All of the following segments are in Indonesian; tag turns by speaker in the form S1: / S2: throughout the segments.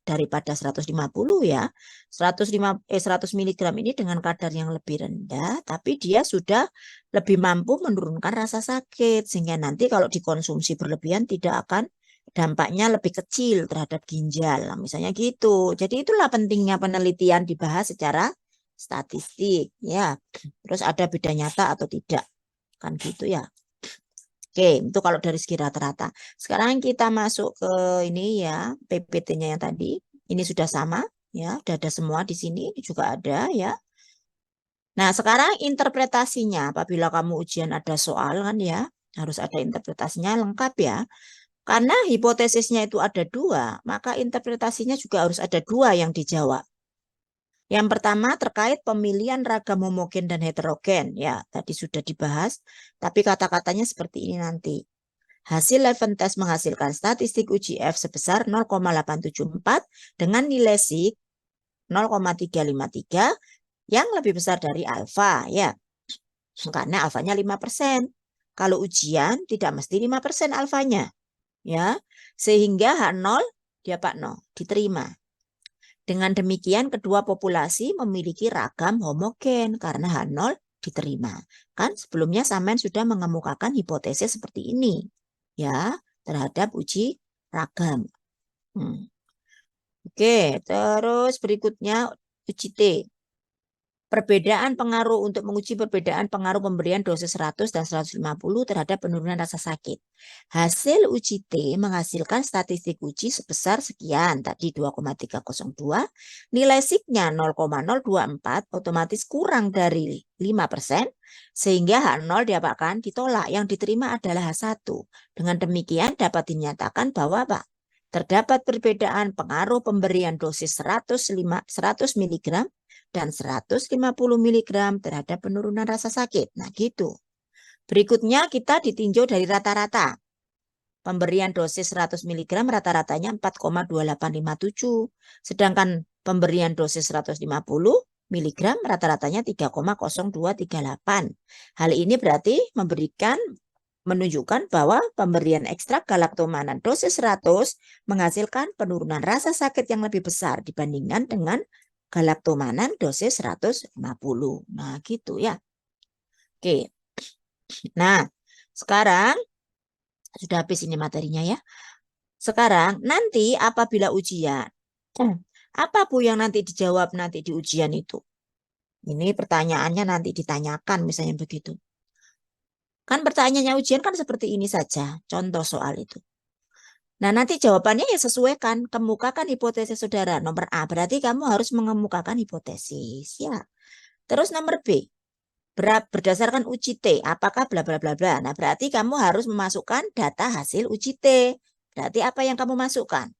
S1: daripada 150 ya. 100 mg ini dengan kadar yang lebih rendah, tapi dia sudah lebih mampu menurunkan rasa sakit. Sehingga nanti kalau dikonsumsi berlebihan tidak akan dampaknya lebih kecil terhadap ginjal. Nah, misalnya gitu. Jadi itulah pentingnya penelitian dibahas secara statistik ya. Terus ada beda nyata atau tidak. Kan gitu ya. Oke, itu kalau dari segi rata-rata. Sekarang kita masuk ke ini ya, PPT-nya yang tadi. Ini sudah sama ya, sudah ada semua di sini, ini juga ada ya. Nah, sekarang interpretasinya apabila kamu ujian ada soal kan ya, harus ada interpretasinya lengkap ya. Karena hipotesisnya itu ada dua, maka interpretasinya juga harus ada dua yang dijawab. Yang pertama terkait pemilihan ragam homogen dan heterogen. Ya, tadi sudah dibahas, tapi kata-katanya seperti ini nanti. Hasil Levin test menghasilkan statistik uji F sebesar 0,874 dengan nilai sig 0,353 yang lebih besar dari alfa. Ya, karena alfanya 5%. Kalau ujian tidak mesti 5% alfanya. Ya, sehingga H0 dia Pak 0 diterima. Dengan demikian kedua populasi memiliki ragam homogen karena H0 diterima. Kan sebelumnya Samen sudah mengemukakan hipotesis seperti ini ya terhadap uji ragam. Oke, terus berikutnya uji T. Perbedaan pengaruh untuk menguji perbedaan pengaruh pemberian dosis 100 dan 150 terhadap penurunan rasa sakit. Hasil uji T menghasilkan statistik uji sebesar sekian, tadi 2,302. Nilai signya 0,024 otomatis kurang dari 5%, sehingga H0 didapatkan ditolak. Yang diterima adalah H1. Dengan demikian dapat dinyatakan bahwa terdapat perbedaan pengaruh pemberian dosis 100 mg dan 150 mg terhadap penurunan rasa sakit. Nah, gitu. Berikutnya kita ditinjau dari rata-rata. Pemberian dosis 100 mg rata-ratanya 4,2857. Sedangkan pemberian dosis 150 mg rata-ratanya 3,0238. Hal ini berarti menunjukkan bahwa pemberian ekstrak galaktomanan dosis 100 menghasilkan penurunan rasa sakit yang lebih besar dibandingkan dengan galaktomanan dosis 150. Nah, gitu ya. Oke. Nah, sekarang sudah habis ini materinya ya. Sekarang nanti apabila ujian, apa Bu yang nanti dijawab nanti di ujian itu? Ini pertanyaannya nanti ditanyakan misalnya begitu. Kan pertanyaannya ujian kan seperti ini saja, contoh soal itu. Nah, nanti jawabannya ya sesuaikan. Kemukakan hipotesis saudara. Nomor A, berarti kamu harus mengemukakan hipotesis. Ya. Terus nomor B, berdasarkan uji T, apakah bla bla bla bla. Nah, berarti kamu harus memasukkan data hasil uji T. Berarti apa yang kamu masukkan?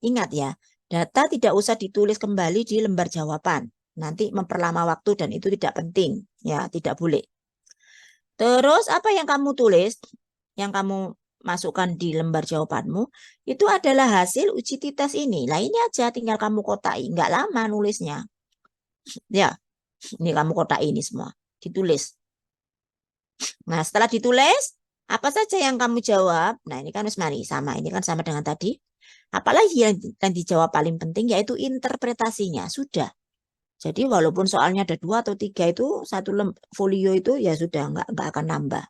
S1: Ingat ya, data tidak usah ditulis kembali di lembar jawaban. Nanti memperlama waktu dan itu tidak penting. Ya, tidak boleh. Terus apa yang kamu tulis? Yang kamu masukkan di lembar jawabanmu, itu adalah hasil uji T-test ini. Nah, ini aja tinggal kamu kotai. Nggak lama nulisnya. Ya, ini kamu kotai ini semua. Ditulis. Nah, setelah ditulis, apa saja yang kamu jawab? Nah, ini kan mari sama. Ini kan sama dengan tadi. Apalagi yang dijawab paling penting yaitu interpretasinya. Sudah. Jadi walaupun soalnya ada 2 atau 3 itu, satu folio itu ya sudah nggak akan nambah.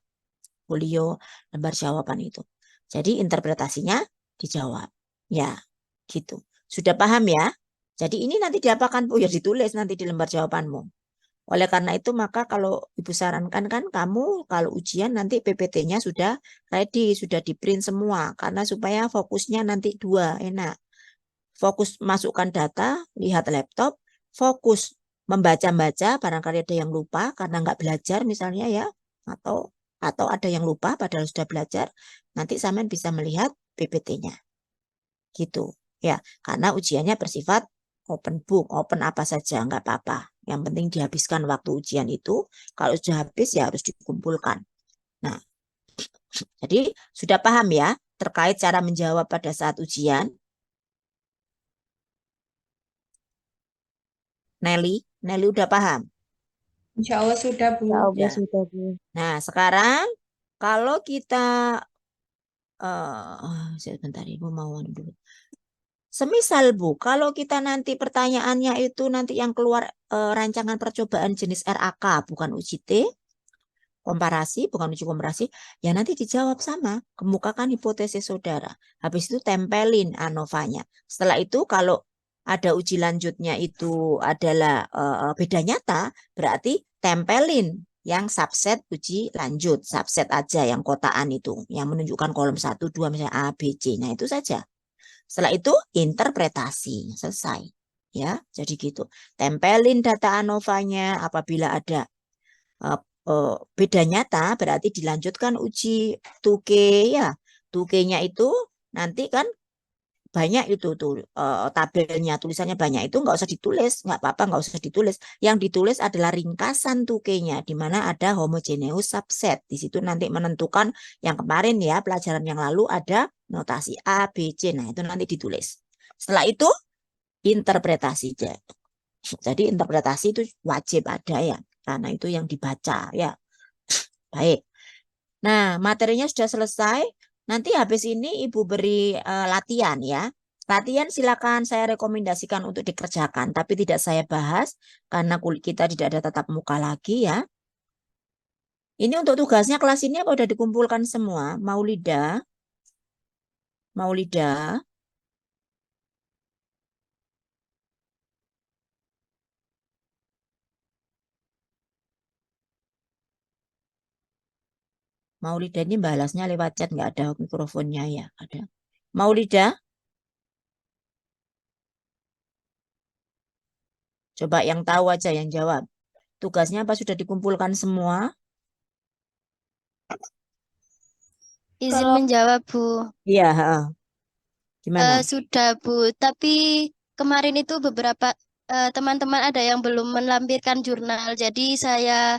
S1: Folio lembar jawaban itu. Jadi interpretasinya dijawab. Ya, gitu. Sudah paham ya? Jadi ini nanti diapakan Bu? Ya ditulis nanti di lembar jawabanmu. Oleh karena itu maka kalau Ibu sarankan kan kamu kalau ujian nanti PPT-nya sudah ready, sudah di print semua. Karena supaya fokusnya nanti 2, enak. Fokus masukkan data, lihat laptop, fokus membaca-baca, barangkali ada yang lupa karena nggak belajar misalnya ya, atau ada yang lupa padahal sudah belajar, nanti Samen bisa melihat PPT-nya. Gitu. Ya, karena ujiannya bersifat open book, open apa saja, nggak apa-apa. Yang penting dihabiskan waktu ujian itu, kalau sudah habis ya harus dikumpulkan. Nah, jadi sudah paham ya terkait cara menjawab pada saat ujian? Nelly udah paham?
S2: Insya Allah sudah, Bu.
S1: Ya, sudah, Bu. Nah, sekarang kalau kita sebentar Ibu mau dulu. Semisal Bu, kalau kita nanti pertanyaannya itu nanti yang keluar rancangan percobaan jenis RAK, bukan UJT, komparasi, bukan uji komparasi, ya nanti dijawab sama, kemukakan hipotesis saudara. Habis itu tempelin ANOVA-nya. Setelah itu kalau ada uji lanjutnya itu adalah beda nyata, berarti tempelin yang subset uji lanjut, subset aja yang kotaan itu, yang menunjukkan kolom 1, 2, misalnya A, B, C. Nah itu saja. Setelah itu interpretasi, selesai. Ya, jadi gitu. Tempelin data ANOVA-nya apabila ada beda nyata, berarti dilanjutkan uji 2K ya. 2K-nya itu nanti kan banyak itu tuh tabelnya, tulisannya banyak, itu nggak usah ditulis, nggak apa-apa, nggak usah ditulis. Yang ditulis adalah ringkasan 2K-nya, di mana ada homogeneous subset. Di situ nanti menentukan yang kemarin ya, pelajaran yang lalu ada notasi A, B, C. Nah, itu nanti ditulis. Setelah itu interpretasi. Jadi interpretasi itu wajib ada ya, karena itu yang dibaca ya. Baik. Nah, materinya sudah selesai. Nanti habis ini Ibu beri latihan ya. Latihan silakan saya rekomendasikan untuk dikerjakan, tapi tidak saya bahas karena kita tidak ada tatap muka lagi ya. Ini untuk tugasnya kelas ini apa udah dikumpulkan semua? Maulida? Maulida? Maulida ini balasnya lewat chat, nggak ada mikrofonnya ya. Ada. Maulida? Coba yang tahu aja yang jawab. Tugasnya apa sudah dikumpulkan semua?
S3: Izin menjawab, Bu.
S1: Iya, gimana?
S3: Sudah, Bu. Tapi kemarin itu beberapa teman-teman ada yang belum melampirkan jurnal. Jadi saya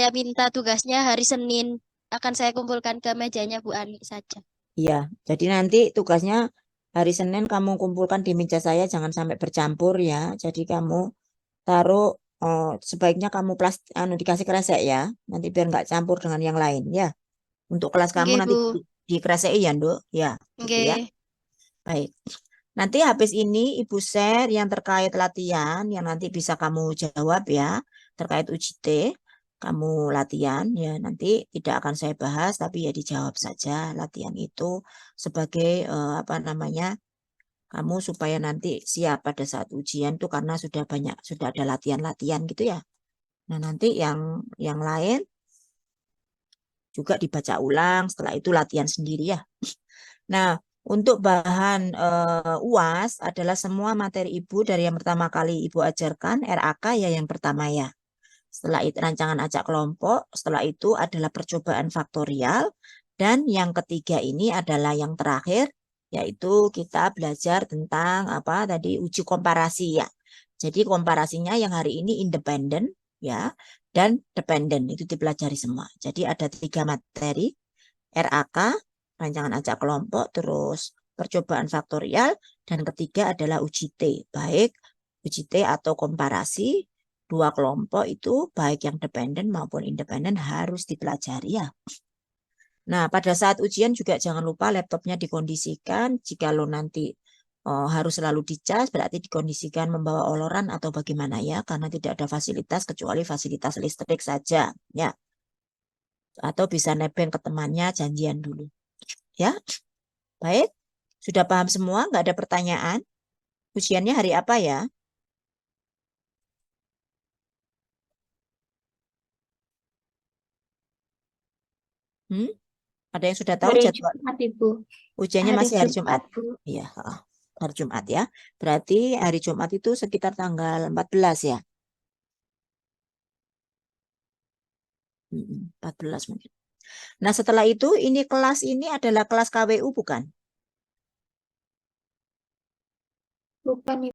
S3: minta tugasnya hari Senin. Akan saya kumpulkan ke mejanya Bu Ani saja.
S1: Iya, jadi nanti tugasnya hari Senin kamu kumpulkan di meja saya, jangan sampai bercampur ya. Jadi kamu taruh, sebaiknya kamu dikasih kresek ya, nanti biar nggak campur dengan yang lain ya. Untuk kelas kamu
S3: Nggih,
S1: nanti
S3: Bu.
S1: dikreseki ya, Nduk. Ya, gitu ya.
S3: Nggih.
S1: Baik. Nanti habis ini Ibu share yang terkait latihan, yang nanti bisa kamu jawab ya, terkait UJT. Kamu latihan ya, nanti tidak akan saya bahas, tapi ya dijawab saja latihan itu sebagai apa namanya, kamu supaya nanti siap pada saat ujian tuh karena sudah ada latihan-latihan gitu ya. Nah nanti yang lain juga dibaca ulang, setelah itu latihan sendiri ya. Nah, untuk bahan UAS adalah semua materi Ibu dari yang pertama kali Ibu ajarkan, RAK ya yang pertama ya. Setelah itu rancangan acak kelompok, setelah itu adalah percobaan faktorial, dan yang ketiga ini adalah yang terakhir, yaitu kita belajar tentang apa tadi uji komparasi ya. Jadi komparasinya yang hari ini independen ya, dan dependen itu dipelajari semua. Jadi ada 3 materi, RAK, rancangan acak kelompok, terus percobaan faktorial, dan ketiga adalah uji T, baik uji T atau komparasi 2 kelompok itu baik yang dependen maupun independen harus dipelajari ya. Nah, pada saat ujian juga jangan lupa laptopnya dikondisikan. Jika lo nanti harus selalu dicas, berarti dikondisikan membawa oloran atau bagaimana ya, karena tidak ada fasilitas kecuali fasilitas listrik saja ya. Atau bisa nebeng ke temannya, janjian dulu. Ya, baik. Sudah paham semua? Nggak ada pertanyaan? Ujiannya hari apa ya? Ada yang sudah tahu
S2: Hari
S1: jadwal?
S2: Jumat, Ibu.
S1: Ujiannya masih hari Jumat?
S2: Bu.
S1: Iya, hari Jumat ya. Berarti hari Jumat itu sekitar tanggal 14 ya? 14 mungkin. Nah, setelah itu ini kelas ini adalah kelas KWU bukan?
S2: Bukan,